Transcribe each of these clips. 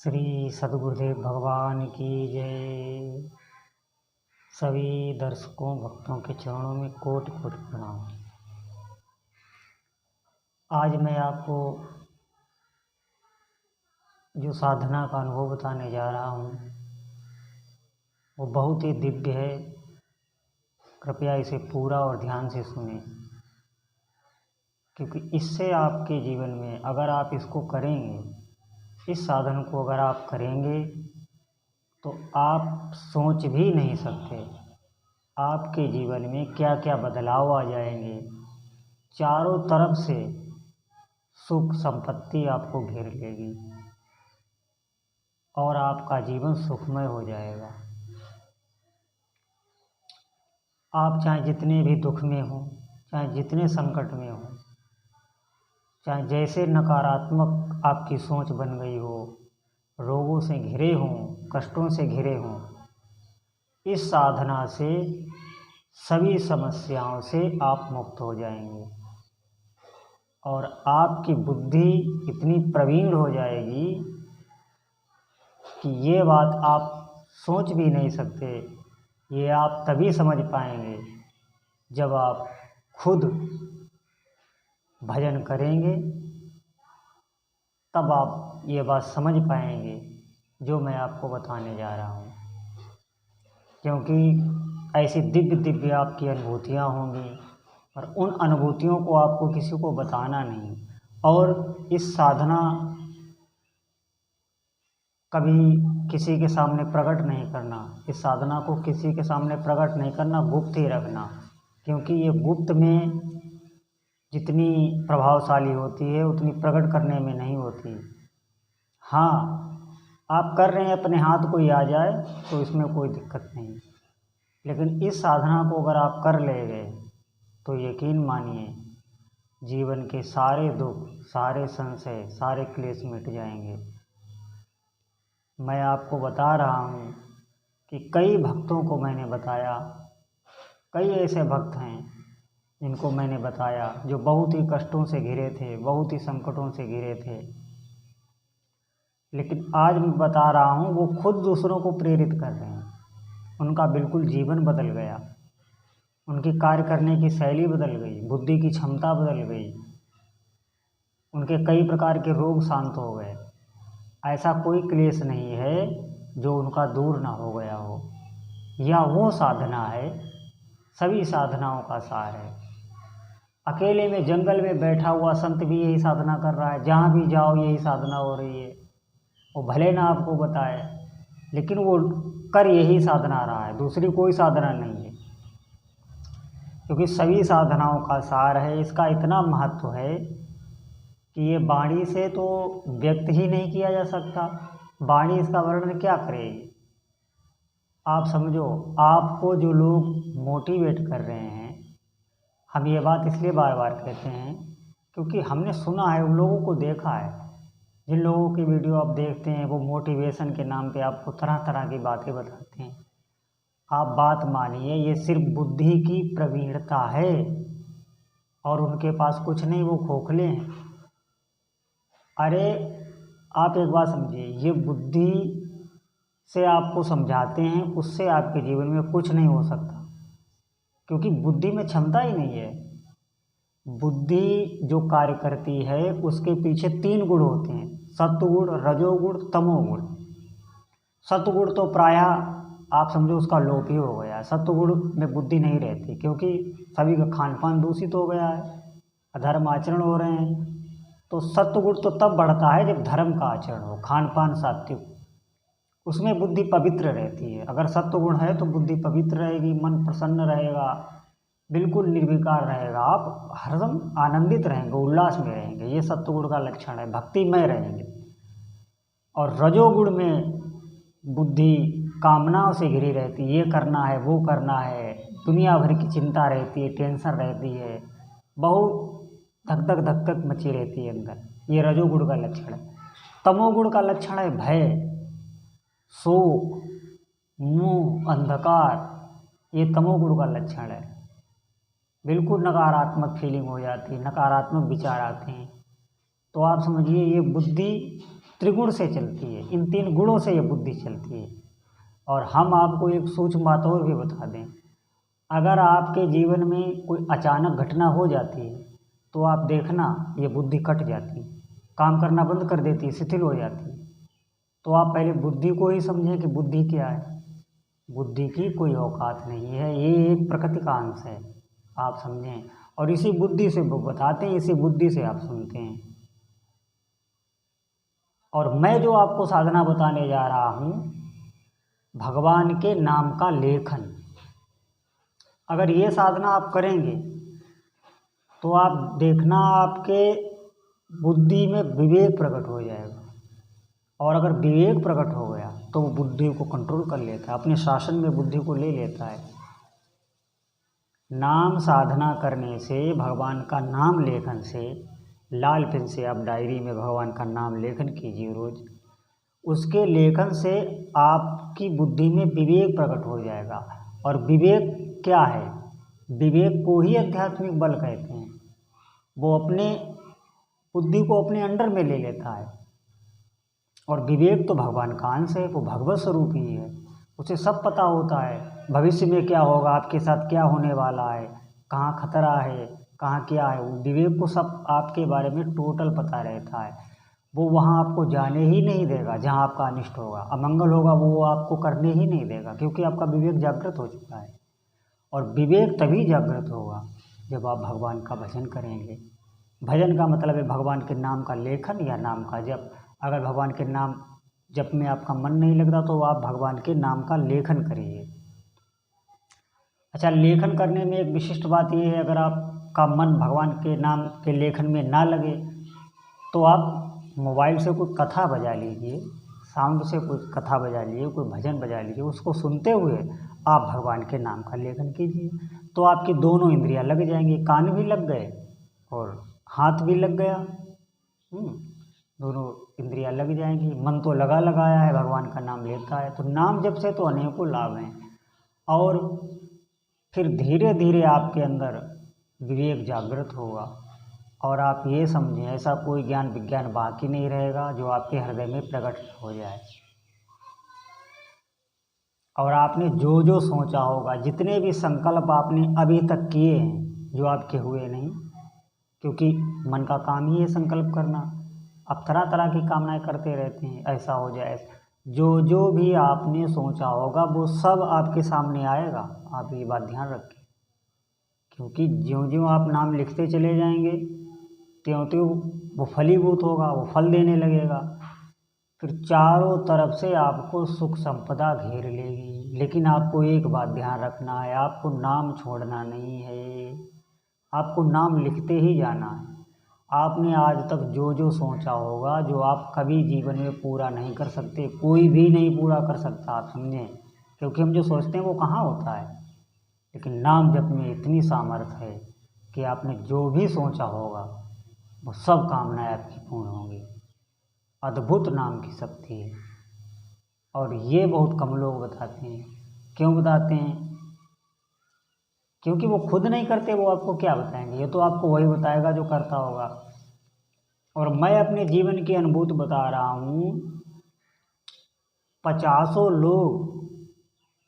श्री सद्गुरुदेव भगवान की जय। सभी दर्शकों भक्तों के चरणों में कोटि कोटि प्रणाम। आज मैं आपको जो साधना का अनुभव बताने जा रहा हूँ वो बहुत ही दिव्य है। कृपया इसे पूरा और ध्यान से सुनें, क्योंकि इससे आपके जीवन में अगर आप इसको करेंगे, इस साधन को अगर आप करेंगे तो आप सोच भी नहीं सकते आपके जीवन में क्या क्या बदलाव आ जाएंगे। चारों तरफ से सुख संपत्ति आपको घेर लेगी और आपका जीवन सुखमय हो जाएगा। आप चाहे जितने भी दुख में हो, चाहे जितने संकट में हो, चाहे जैसे नकारात्मक आपकी सोच बन गई हो, रोगों से घिरे हों, कष्टों से घिरे हों, इस साधना से सभी समस्याओं से आप मुक्त हो जाएंगे और आपकी बुद्धि इतनी प्रवीण हो जाएगी कि ये बात आप सोच भी नहीं सकते। ये आप तभी समझ पाएंगे जब आप खुद भजन करेंगे, तब आप ये बात समझ पाएंगे जो मैं आपको बताने जा रहा हूँ। क्योंकि ऐसी दिव्य दिव्य आपकी अनुभूतियाँ होंगी और उन अनुभूतियों को आपको किसी को बताना नहीं। और इस साधना कभी किसी के सामने प्रकट नहीं करना, इस साधना को किसी के सामने प्रकट नहीं करना, गुप्त ही रखना। क्योंकि ये गुप्त में जितनी प्रभावशाली होती है उतनी प्रकट करने में नहीं होती। हाँ, आप कर रहे हैं, अपने हाथ कोई आ जाए तो इसमें कोई दिक्कत नहीं, लेकिन इस साधना को अगर आप कर ले गए तो यकीन मानिए जीवन के सारे दुख, सारे संशय, सारे क्लेश मिट जाएंगे। मैं आपको बता रहा हूँ कि कई भक्तों को मैंने बताया, कई ऐसे भक्त हैं जिनको मैंने बताया जो बहुत ही कष्टों से घिरे थे, बहुत ही संकटों से घिरे थे, लेकिन आज मैं बता रहा हूँ वो खुद दूसरों को प्रेरित कर रहे हैं। उनका बिल्कुल जीवन बदल गया, उनकी कार्य करने की शैली बदल गई, बुद्धि की क्षमता बदल गई, उनके कई प्रकार के रोग शांत हो गए। ऐसा कोई क्लेश नहीं है जो उनका दूर ना हो गया हो। यह वो साधना है, सभी साधनाओं का सार है। अकेले में जंगल में बैठा हुआ संत भी यही साधना कर रहा है, जहाँ भी जाओ यही साधना हो रही है। वो भले ना आपको बताए, लेकिन वो कर यही साधना रहा है, दूसरी कोई साधना नहीं है। क्योंकि सभी साधनाओं का सार है। इसका इतना महत्व है कि ये वाणी से तो व्यक्त ही नहीं किया जा सकता। वाणी इसका वर्णन क्या करेगी। आप समझो, आपको जो लोग मोटिवेट कर रहे हैं, हम ये बात इसलिए बार बार कहते हैं क्योंकि हमने सुना है, उन लोगों को देखा है। जिन लोगों की वीडियो आप देखते हैं वो मोटिवेशन के नाम पे आपको तरह तरह की बातें बताते हैं। आप बात मानिए, ये सिर्फ बुद्धि की प्रवीणता है और उनके पास कुछ नहीं, वो खोखले हैं। अरे आप एक बात समझिए, ये बुद्धि से आपको समझाते हैं, उससे आपके जीवन में कुछ नहीं हो सकता, क्योंकि बुद्धि में क्षमता ही नहीं है। बुद्धि जो कार्य करती है उसके पीछे 3 गुण होते हैं, सत्वगुण, रजोगुण, तमोगुण। सत्वगुण तो प्रायः आप समझो उसका लोप ही हो गया। सत्वगुण में बुद्धि नहीं रहती, क्योंकि सभी का खान पान दूषित हो गया है, अधर्म आचरण हो रहे हैं। तो सत्वगुण तो तब बढ़ता है जब धर्म का आचरण हो, खान पान सात्विक, उसमें बुद्धि पवित्र रहती है। अगर सत्वगुण है तो बुद्धि पवित्र रहेगी, मन प्रसन्न रहेगा, बिल्कुल निर्विकार रहेगा, आप हरदम आनंदित रहेंगे, उल्लास में रहेंगे। ये सत्वगुण का लक्षण है, भक्तिमय रहेंगे। और रजोगुण में बुद्धि कामनाओं से घिरी रहती है, ये करना है, वो करना है, दुनिया भर की चिंता रहती है, टेंशन रहती है, बहुत धक धक मची रहती है अंदर। ये रजोगुण का लक्षण है। तमोगुण का लक्षण है भय, शोक, मोह, अंधकार। ये तमोगुण का लक्षण है। बिल्कुल नकारात्मक फीलिंग हो जाती है, नकारात्मक विचार आते हैं। तो आप समझिए ये बुद्धि त्रिगुण से चलती है, इन 3 गुणों से ये बुद्धि चलती है। और हम आपको एक सूक्ष्म बात और भी बता दें, अगर आपके जीवन में कोई अचानक घटना हो जाती है तो आप देखना ये बुद्धि कट जाती है, काम करना बंद कर देती है, शिथिल हो जाती है। तो आप पहले बुद्धि को ही समझें कि बुद्धि क्या है। बुद्धि की कोई औकात नहीं है, ये एक प्रकृति का अंश है, आप समझें। और इसी बुद्धि से वो बताते हैं, इसी बुद्धि से आप सुनते हैं। और मैं जो आपको साधना बताने जा रहा हूँ, भगवान के नाम का लेखन, अगर ये साधना आप करेंगे तो आप देखना आपके बुद्धि में विवेक प्रकट हो जाएगा। और अगर विवेक प्रकट हो गया तो वो बुद्धि को कंट्रोल कर लेता है, अपने शासन में बुद्धि को ले लेता है। नाम साधना करने से, भगवान का नाम लेखन से, लाल पेन से आप डायरी में भगवान का नाम लेखन कीजिए रोज। उसके लेखन से आपकी बुद्धि में विवेक प्रकट हो जाएगा। और विवेक क्या है? विवेक को ही आध्यात्मिक बल कहते हैं। वो अपने बुद्धि को अपने अंडर में ले लेता है। और विवेक तो भगवान का अंश है, वो भगवत स्वरूप ही है, उसे सब पता होता है भविष्य में क्या होगा, आपके साथ क्या होने वाला है, कहाँ खतरा है, कहाँ क्या है। विवेक को सब आपके बारे में टोटल पता रहता है। वो वहाँ आपको जाने ही नहीं देगा जहाँ आपका अनिष्ट होगा, अमंगल होगा, वो आपको करने ही नहीं देगा, क्योंकि आपका विवेक जागृत हो चुका है। और विवेक तभी जागृत होगा जब आप भगवान का भजन करेंगे। भजन का मतलब है भगवान के नाम का लेखन या नाम का जप। अगर भगवान के नाम जप में आपका मन नहीं लगता तो आप भगवान के नाम का लेखन करिए। अच्छा, लेखन करने में एक विशिष्ट बात ये है, अगर आपका मन भगवान के नाम के लेखन में ना लगे तो आप मोबाइल से कोई कथा बजा लीजिए, साउंड से कोई कथा बजा लीजिए, कोई भजन बजा लीजिए, उसको सुनते हुए आप भगवान के नाम का लेखन कीजिए। तो आपकी दोनों इंद्रियां लग जाएंगी, कान भी लग गए और हाथ भी लग गया, दोनों इंद्रियां लग जाएंगी। मन तो लगा लगाया है, भगवान का नाम लेता है। तो नाम जप से तो अनेकों लाभ हैं। और फिर धीरे धीरे आपके अंदर विवेक जागृत होगा और आप ये समझें, ऐसा कोई ज्ञान विज्ञान बाकी नहीं रहेगा जो आपके हृदय में प्रकट हो जाए। और आपने जो जो सोचा होगा, जितने भी संकल्प आपने अभी तक किए हैं जो आपके हुए नहीं, क्योंकि मन का काम ही है संकल्प करना। आप तरह तरह की कामनाएं करते रहते हैं, ऐसा हो जाए, जो जो भी आपने सोचा होगा वो सब आपके सामने आएगा। आप ये बात ध्यान रखें, क्योंकि ज्यों ज्यों आप नाम लिखते चले जाएंगे त्यों त्यों वो फलीभूत होगा, वो फल देने लगेगा। फिर चारों तरफ से आपको सुख संपदा घेर लेगी। लेकिन आपको एक बात ध्यान रखना है, आपको नाम छोड़ना नहीं है, आपको नाम लिखते ही जाना है। आपने आज तक जो जो सोचा होगा, जो आप कभी जीवन में पूरा नहीं कर सकते, कोई भी नहीं पूरा कर सकता, आप समझें, क्योंकि हम जो सोचते हैं वो कहाँ होता है। लेकिन नाम जप में इतनी सामर्थ्य है कि आपने जो भी सोचा होगा वो सब कामनाएं आपकी पूर्ण होंगी। अद्भुत नाम की शक्ति है। और ये बहुत कम लोग बताते हैं। क्यों बताते हैं? क्योंकि वो खुद नहीं करते, वो आपको क्या बताएंगे, ये तो आपको वही बताएगा जो करता होगा। और मैं अपने जीवन की अनुभूति बता रहा हूँ। 50 लोग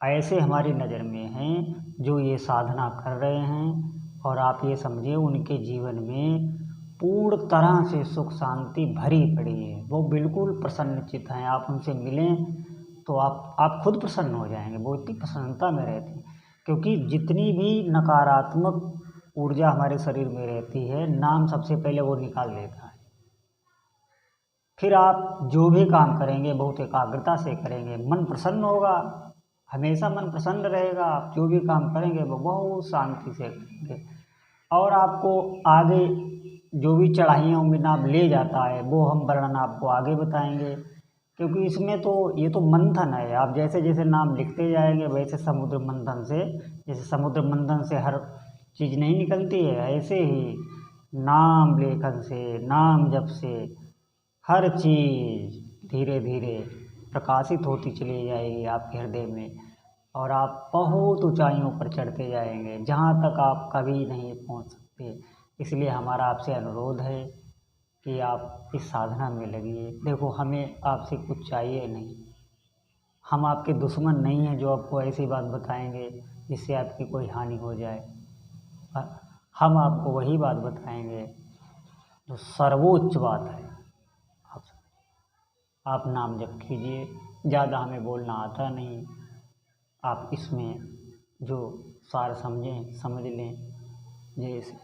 ऐसे हमारी नज़र में हैं जो ये साधना कर रहे हैं, और आप ये समझिए उनके जीवन में पूर्ण तरह से सुख शांति भरी पड़ी है। वो बिल्कुल प्रसन्नचित्त हैं। आप उनसे मिलें तो आप खुद प्रसन्न हो जाएंगे, वो इतनी प्रसन्नता में रहते हैं। क्योंकि जितनी भी नकारात्मक ऊर्जा हमारे शरीर में रहती है, नाम सबसे पहले वो निकाल देता है। फिर आप जो भी काम करेंगे बहुत एकाग्रता से करेंगे, मन प्रसन्न होगा, हमेशा मन प्रसन्न रहेगा। आप जो भी काम करेंगे वो बहुत शांति से करेंगे। और आपको आगे जो भी चढ़ाइयों में नाम ले जाता है वो हम वर्णन आपको आगे बताएंगे, क्योंकि इसमें तो ये तो मंथन है। आप जैसे जैसे नाम लिखते जाएंगे वैसे समुद्र मंथन से, जैसे समुद्र मंथन से हर चीज़ नहीं निकलती है, ऐसे ही नाम लेखन से, नाम जप से हर चीज़ धीरे धीरे प्रकाशित होती चली जाएगी आपके हृदय में। और आप बहुत ऊंचाइयों पर चढ़ते जाएंगे जहाँ तक आप कभी नहीं पहुँच सकते। इसलिए हमारा आपसे अनुरोध है कि आप इस साधना में लगिए। देखो, हमें आपसे कुछ चाहिए नहीं, हम आपके दुश्मन नहीं हैं जो आपको ऐसी बात बताएंगे जिससे आपकी कोई हानि हो जाए। हम आपको वही बात बताएंगे जो सर्वोच्च बात है। आप आप नाम जप कीजिए। ज़्यादा हमें बोलना आता नहीं, आप इसमें जो सार समझें समझ लें। जैसे